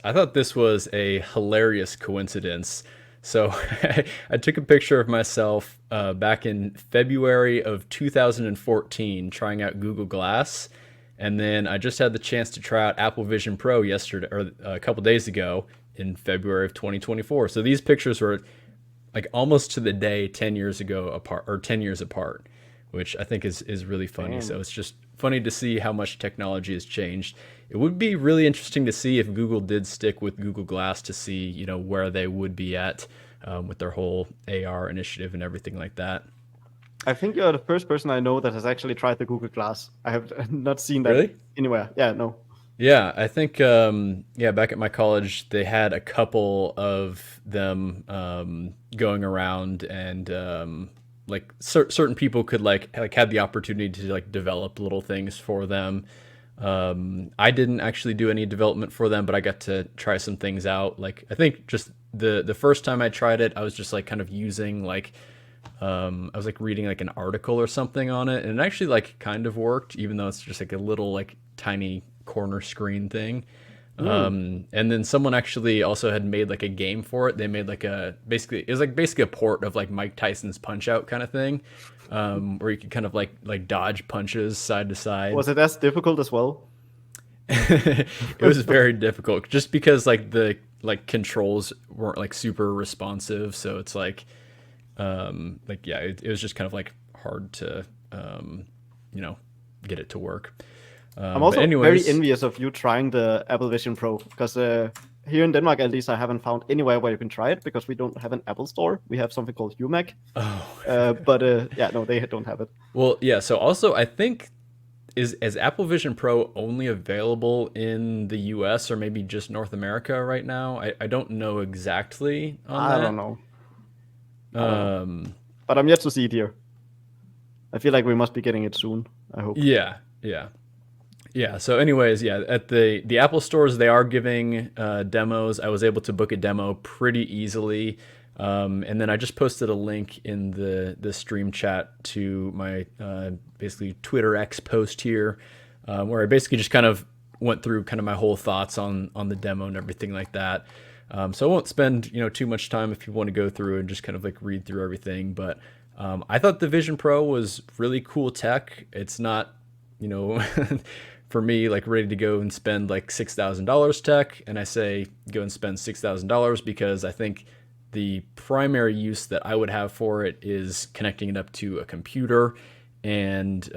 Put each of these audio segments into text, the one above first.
I thought this was a hilarious coincidence. So I took a picture of myself back in February of 2014 trying out Google Glass. And then I just had the chance to try out Apple Vision Pro yesterday or a couple days ago in February of 2024. So these pictures were like almost to the day 10 years ago apart or 10 years apart, which I think is really funny. Damn. So it's just funny to see how much technology has changed. It would be really interesting to see if Google did stick with Google Glass to see, where they would be at with their whole AR initiative and everything like that. I think you're the first person I know that has actually tried the Google Glass. I have not seen that Really? anywhere. Yeah, no. Yeah, I think yeah, back at my college they had a couple of them going around and like certain people could like had the opportunity to like develop little things for them. I didn't actually do any development for them, but I got to try some things out. Like I think just the first time I tried it, I was just like kind of using like I was like reading like an article or something on it, and it actually like kind of worked, even though it's just like a little like tiny corner screen thing. Hmm. And then someone actually also had made like a game for it. They made like it was like basically a port of like Mike Tyson's Punch Out kind of thing, where you could kind of like dodge punches side to side. Was it as difficult as well? It was very difficult just because like the like controls weren't like super responsive, so it's like yeah, it was just kind of like hard to you know get it to work. I'm But also very anyways, envious of you trying the Apple Vision Pro because here in Denmark, at least, I haven't found anywhere where you can try it because we don't have an Apple store. We have something called UMac, oh but yeah, no, they don't have it. well, yeah. So also, I think is Apple Vision Pro only available in the U.S. or maybe just North America right now? I don't know exactly on I don't that. know. I don't know. Um, But I'm yet to see it here. I feel like we must be getting it soon. I hope. yeah, yeah. Yeah. So, anyways, yeah, at the Apple stores, they are giving demos. I was able to book a demo pretty easily, and then I just posted a link in the stream chat to my basically Twitter X post here, where I basically just kind of went through kind of my whole thoughts on the demo and everything like that. So I won't spend too much time if you want to go through and just kind of like read through everything, but I thought the Vision Pro was really cool tech. It's not you know, for me, like ready to go and spend like $6,000 tech. And I say go and spend $6,000 because I think the primary use that I would have for it is connecting it up to a computer and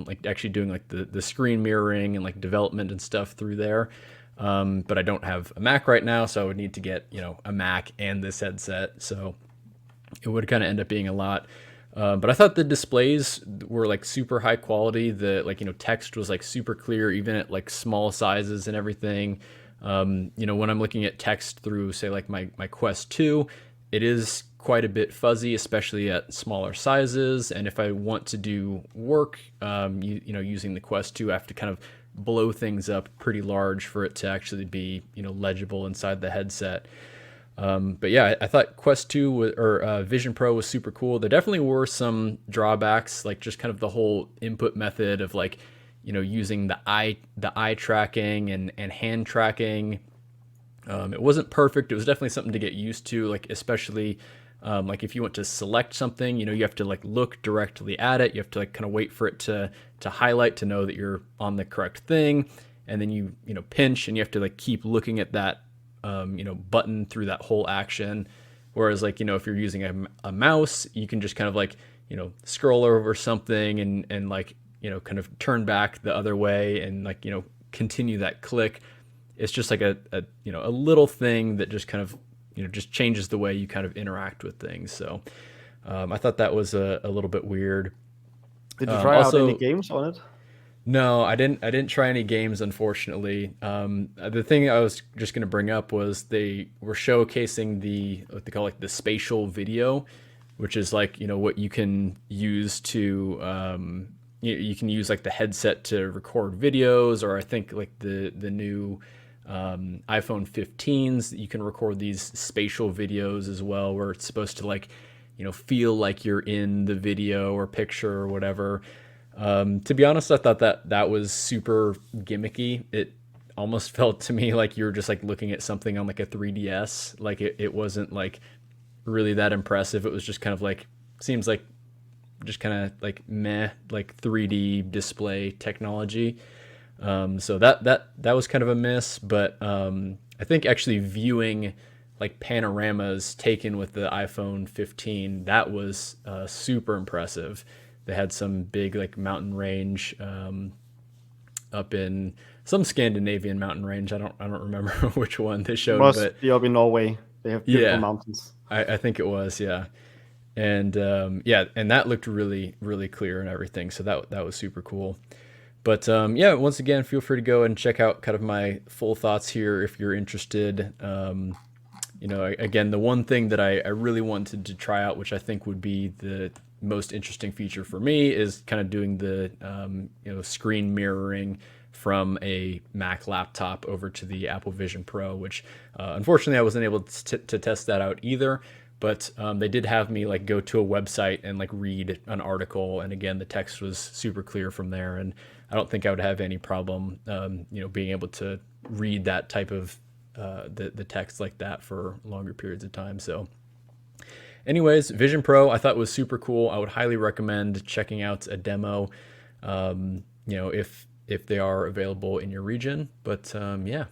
like actually doing like the screen mirroring and like development and stuff through there. But I don't have a Mac right now, so I would need to get, a Mac and this headset. So it would kind of end up being a lot. But I thought the displays were like super high quality. The like text was like super clear, even at like small sizes and everything. When I'm looking at text through say like my Quest 2, it is quite a bit fuzzy, especially at smaller sizes. And if I want to do work, using the Quest 2, I have to kind of blow things up pretty large for it to actually be legible inside the headset. But yeah, I thought Quest 2 or Vision Pro was super cool. There definitely were some drawbacks, like just kind of the whole input method of like, using the eye tracking and hand tracking. It wasn't perfect. It was definitely something to get used to, like especially like if you want to select something, you have to like look directly at it. You have to like kind of wait for it to highlight to know that you're on the correct thing, and then you pinch and you have to like keep looking at that button through that whole action. Whereas like, if you're using a mouse, you can just kind of like, scroll over something and like, kind of turn back the other way and like, continue that click. It's just like a little thing that just kind of, just changes the way you kind of interact with things. So I thought that was a little bit weird. Did you try out any Also, games on it? no, I didn't. I didn't try any games, unfortunately. The thing I was just going to bring up was they were showcasing the what they call like the spatial video, which is like what you can use to you can use like the headset to record videos, or I think like the new iPhone 15s you can record these spatial videos as well, where it's supposed to like feel like you're in the video or picture or whatever. To be honest, I thought that was super gimmicky. almost felt to me like you were just like looking at something on like a 3DS. Like it wasn't like really that impressive. It was just kind of like seems like just kind of like meh, like 3D display technology. So that was kind of a miss, but I think actually viewing like panoramas taken with the iPhone 15, that was super impressive. They had some big like mountain range up in some Scandinavian mountain range. I don't remember which one they showed, Must but be up in Norway. They have beautiful yeah, mountains. I think it was, yeah. And yeah, and that looked really really clear and everything. So that was super cool. But yeah, once again, feel free to go and check out kind of my full thoughts here if you're interested. Again, the one thing that I really wanted to try out, which I think would be the most interesting feature for me, is kind of doing the screen mirroring from a Mac laptop over to the Apple Vision Pro, which unfortunately I wasn't able to test that out either. But they did have me like go to a website and like read an article, and again the text was super clear from there, and I don't think I would have any problem, being able to read that type of the text like that for longer periods of time. So, anyways, Vision Pro I thought was super cool. I would highly recommend checking out a demo, if they are available in your region. But yeah.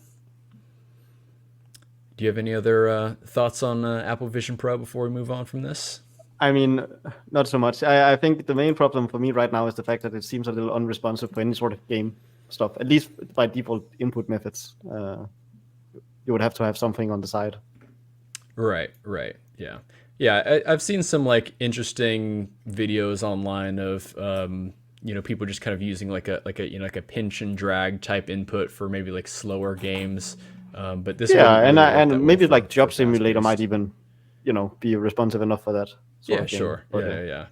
Do you have any other thoughts on Apple Vision Pro before we move on from this? I mean, not so much. I think the main problem for me right now is the fact that it seems a little unresponsive for any sort of game stuff, at least by default input methods. You would have to have something on the side. Right, yeah, yeah. I've seen some like interesting videos online of people just kind of using like a pinch and drag type input for maybe like slower games. But this Yeah, wouldn't and really work that and well maybe like for Job Simulator fast-paced. might even, be responsive enough for that sort Yeah, of game. sure. But, Yeah.